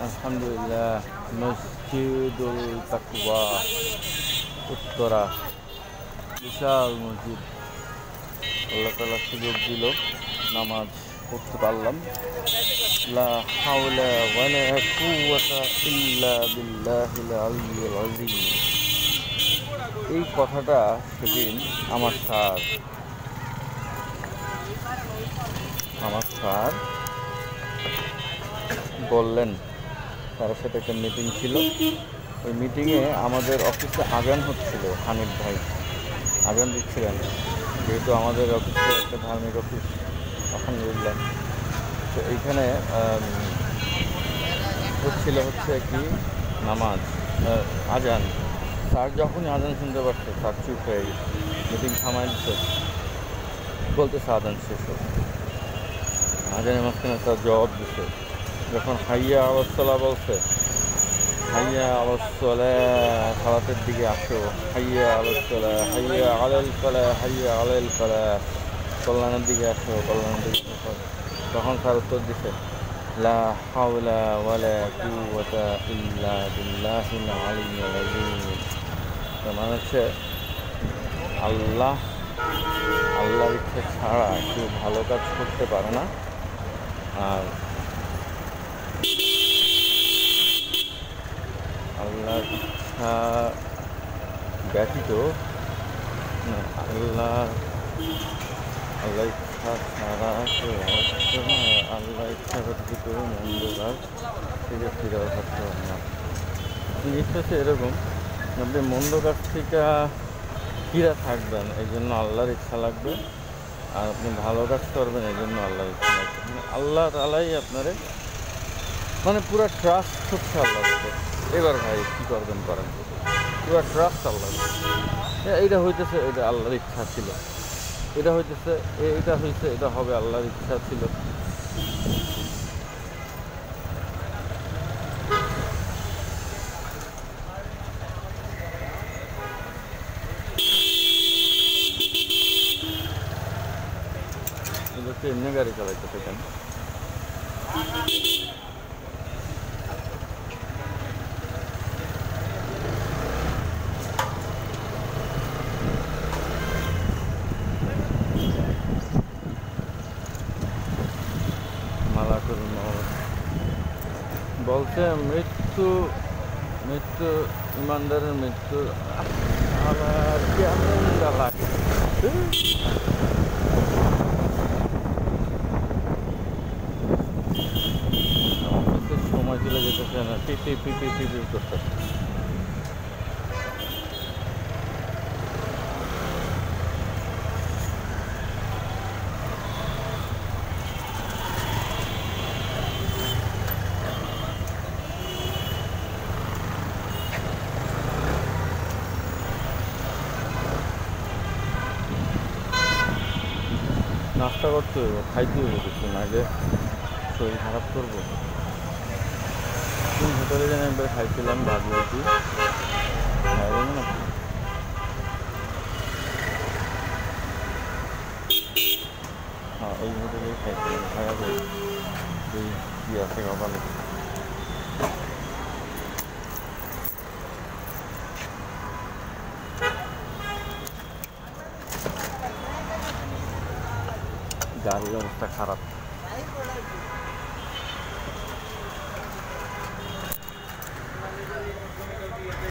আলহামদুলিল্লাহ মসজিদুল তাকওয়া উত্তরা বিশাল মসজিদ। আল্লাহ তাআলা সুযোগ দিল, নামাজ পড়তে পারলাম। লা হাওলা ওয়ালা কুওয়াতা ইল্লা বিল্লাহিল আলিয়্যিল আযীম। এই কথাটা সেদিন আমার স্যার বললেন। তার সাথে একটা মিটিং ছিল। ওই মিটিংয়ে আমাদের অফিসে আজান হচ্ছিল, হানিফ ভাই আজান দিচ্ছিলেন। যেহেতু আমাদের অফিসে একটা ধার্মিক অফিস, আলহামদুলিল্লাহ, তো এইখানে হচ্ছে কি নামাজ, আজান। স্যার যখনই আজান শুনতে পারছে স্যার চুপ হয়ে গেছে, মিটিং থামাই দিচ্ছে, বলতেছে আজান শেষ হোক। আজানের মাঝখানে স্যার জবাব দিচ্ছে, যখন হাইয়া আলাস সালাহ বলছে, হাইয়া আলাস সালাহ, সালাতের দিকে আসো, হাইয়া আলাস সালাহ, হাইয়া আলাল ফালাহ, হাইয়া আলাল ফালাহ, কল্যাণের দিকে আসো, কল্যাণের দিকে আসো, তখন স্যার উত্তর দিছে, লা হাওলা ওয়ালা কুওয়াতা ইল্লা বিল্লাহিল আলিয়্যিল আযীম। মানে হচ্ছে আল্লাহর ইচ্ছা ছাড়া কেউ ভালো কাজ করতে পারে না। আর আল্লাহর ইচ্ছা ব্যতীত আল্লাহ ইচ্ছা ছাড়া কেউ আল্লাহ ইচ্ছা ব্যতীত কেউ মন্দ কাজ থেকে ফিরেও থাকতে পারে না। জিনিসটা হচ্ছে এরকম, আপনি মন্দ কাজ থেকে ফিরে থাকবেন এই জন্য আল্লাহর ইচ্ছা লাগবে, আর আপনি ভালো কাজ করবেন এই জন্য আল্লাহর ইচ্ছা লাগবে। আল্লাহ তাআলাই আপনারে পুরো ট্রাস্ট হচ্ছে আল্লাহর উপর। এবার ভাই কী করবেন করেন, পুরো ট্রাস্ট আল্লাহ। এইটা হইতেছে, এটা আল্লাহর ইচ্ছা ছিল, এটা হইতেছে, এটা হবে আল্লাহর ইচ্ছা ছিল। এগুলোকে এমনি গাড়ি চালাইতেছে কেন? বলছে মৃত্যু ইমানদারের মৃত্যু আবার কেমন লাগে। সময় চলে যেতেছে না, পিপি করতেছে। নাস্তা করতে হইব, খাইতে হইব কিছু না, আগে শরীর খারাপ করবো। হোটেলে যেন একবার খাইছিলাম ভাবি কি খাইবেন না, হ্যাঁ ওই হোটেলেই খাইছিলাম। খাওয়া যায় কি আছে কপালে। গাড়ির অবস্থা খারাপ।